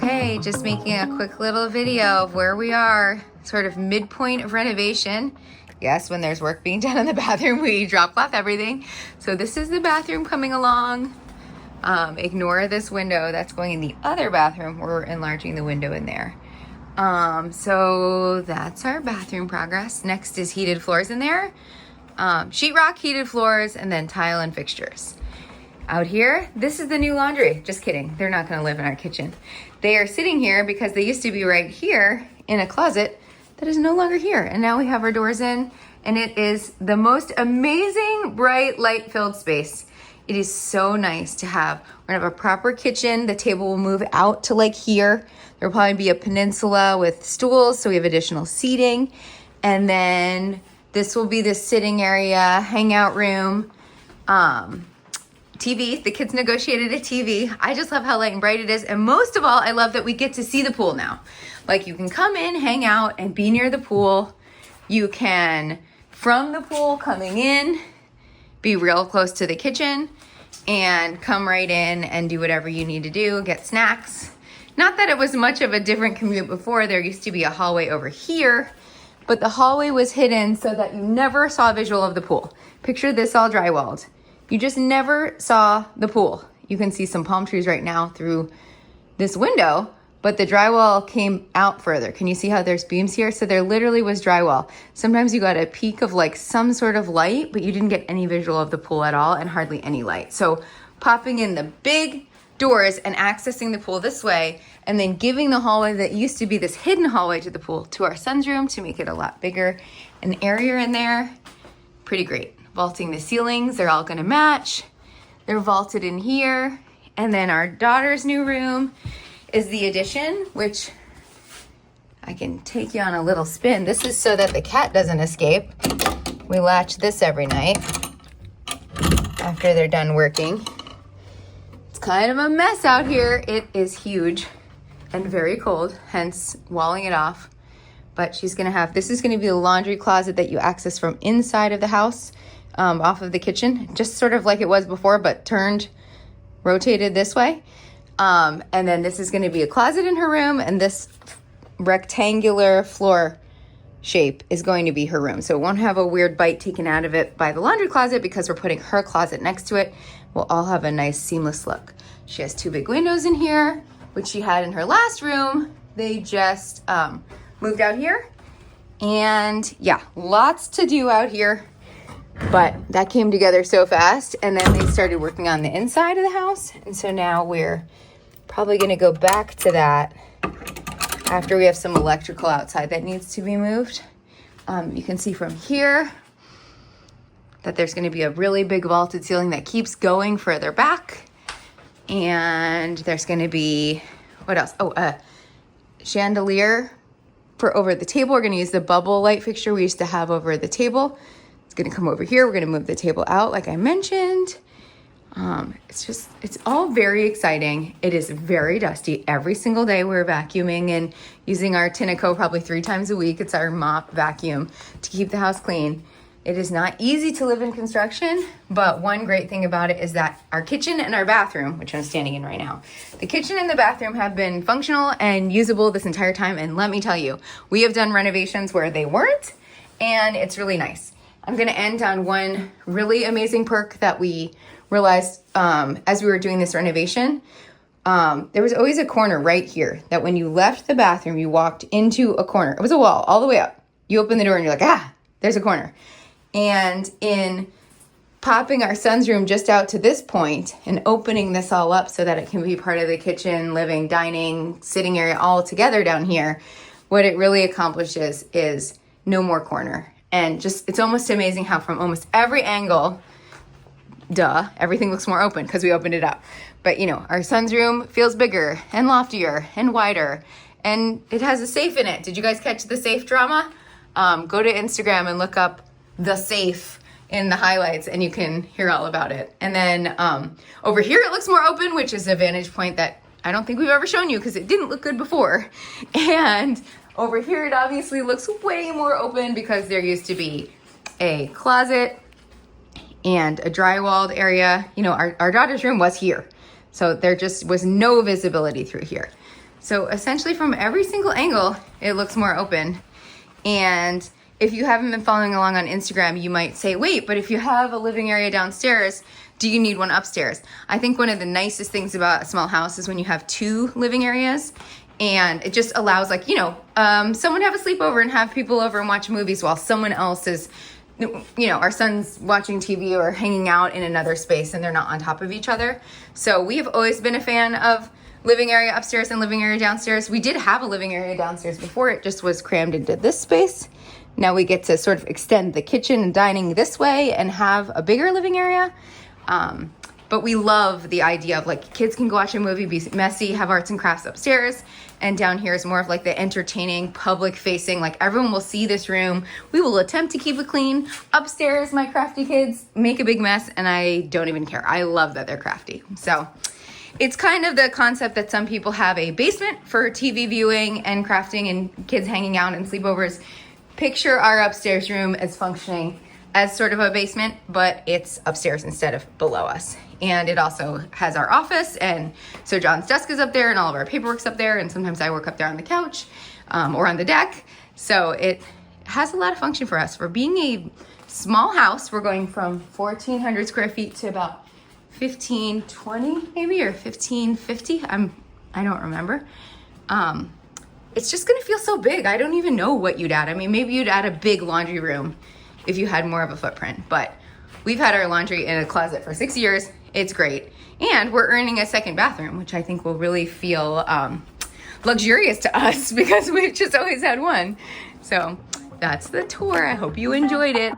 Okay, just making a quick little video of where we are, sort of midpoint of renovation. Yes, when there's work being done in the bathroom, we drop off everything. So this is the bathroom coming along. Ignore this window that's going in the other bathroom. We're enlarging the window in there. So that's our bathroom progress. Next is heated floors in there. Sheetrock, heated floors, and then tile and fixtures. Out here, this is the new laundry. Just kidding, they're not gonna live in our kitchen. They are sitting here because they used to be right here in a closet that is no longer here. And now we have our doors in, and it is the most amazing, bright, light-filled space. It is so nice to have. We're gonna have a proper kitchen. The table will move out to like here. There'll probably be a peninsula with stools, so we have additional seating. And then this will be the sitting area, hangout room, TV. The kids negotiated a TV. I just love how light and bright it is. And most of all, I love that we get to see the pool now. Like, you can come in, hang out, and be near the pool. You can, from the pool coming in, be real close to the kitchen and come right in and do whatever you need to do, get snacks. Not that it was much of a different commute before. There used to be a hallway over here, but the hallway was hidden so that you never saw a visual of the pool. Picture this all drywalled. You just never saw the pool. You can see some palm trees right now through this window, but the drywall came out further. Can you see how there's beams here? So there literally was drywall. Sometimes you got a peek of like some sort of light, but you didn't get any visual of the pool at all and hardly any light. So popping in the big doors and accessing the pool this way, and then giving the hallway that used to be this hidden hallway to the pool to our son's room to make it a lot bigger, an area in there, pretty great. Vaulting the ceilings, they're all gonna match. They're vaulted in here. And then our daughter's new room is the addition, which I can take you on a little spin. This is so that the cat doesn't escape. We latch this every night after they're done working. It's kind of a mess out here. It is huge and very cold, hence walling it off. But she's gonna have, this is gonna be the laundry closet that you access from inside of the house, off of the kitchen, just sort of like it was before, but rotated this way. And then this is gonna be a closet in her room, and this rectangular floor shape is going to be her room. So it won't have a weird bite taken out of it by the laundry closet because we're putting her closet next to it. We'll all have a nice seamless look. She has two big windows in here, which she had in her last room. They just moved out here. And yeah, lots to do out here. But that came together so fast, and then they started working on the inside of the house. And so now we're probably gonna go back to that after we have some electrical outside that needs to be moved. You can see from here that there's gonna be a really big vaulted ceiling that keeps going further back. And there's gonna be, what else? Oh, a chandelier for over the table. We're gonna use the bubble light fixture we used to have over the table. Gonna come over here. We're gonna move the table out like I mentioned. It's all very exciting. It is very dusty. Every single day we're vacuuming and using our Tineco probably 3 times a week. It's our mop vacuum to keep the house clean. It is not easy to live in construction, but one great thing about it is that our kitchen and our bathroom, which I'm standing in right now, the kitchen and the bathroom have been functional and usable this entire time. And let me tell you, we have done renovations where they weren't, and it's really nice. I'm gonna end on one really amazing perk that we realized as we were doing this renovation. There was always a corner right here that when you left the bathroom, you walked into a corner. It was a wall all the way up. You open the door and you're like, there's a corner. And in popping our son's room just out to this point and opening this all up so that it can be part of the kitchen, living, dining, sitting area all together down here, what it really accomplishes is no more corner. And just, it's almost amazing how from almost every angle, everything looks more open because we opened it up. But you know, our son's room feels bigger and loftier and wider, and it has a safe in it. Did you guys catch the safe drama? Go to Instagram and look up the safe in the highlights and you can hear all about it. And then over here it looks more open, which is a vantage point that I don't think we've ever shown you because it didn't look good before. And over here, it obviously looks way more open because there used to be a closet and a drywalled area. You know, our daughter's room was here. So there just was no visibility through here. So essentially from every single angle, it looks more open. And if you haven't been following along on Instagram, you might say, wait, but if you have a living area downstairs, do you need one upstairs? I think one of the nicest things about a small house is when you have 2 living areas, and it just allows, like, someone to have a sleepover and have people over and watch movies while someone else is, our son's watching TV or hanging out in another space and they're not on top of each other. So we have always been a fan of living area upstairs and living area downstairs. We did have a living area downstairs before. It just was crammed into this space. Now we get to sort of extend the kitchen and dining this way and have a bigger living area. But we love the idea of, like, kids can go watch a movie, be messy, have arts and crafts upstairs, and down here is more of like the entertaining, public facing, like everyone will see this room. We will attempt to keep it clean. Upstairs, my crafty kids make a big mess and I don't even care. I love that they're crafty. So it's kind of the concept that some people have a basement for TV viewing and crafting and kids hanging out and sleepovers. Picture our upstairs room as functioning as sort of a basement, but it's upstairs instead of below us. And it also has our office, and so John's desk is up there and all of our paperwork's up there, and sometimes I work up there on the couch or on the deck. So it has a lot of function for us. For being a small house, we're going from 1,400 square feet to about 1,520 maybe, or 1,550. I don't remember. It's just gonna feel so big. I don't even know what you'd add. I mean, maybe you'd add a big laundry room if you had more of a footprint, but we've had our laundry in a closet for 6 years. It's great. And we're earning a second bathroom, which I think will really feel luxurious to us because we've just always had one. So that's the tour. I hope you enjoyed it.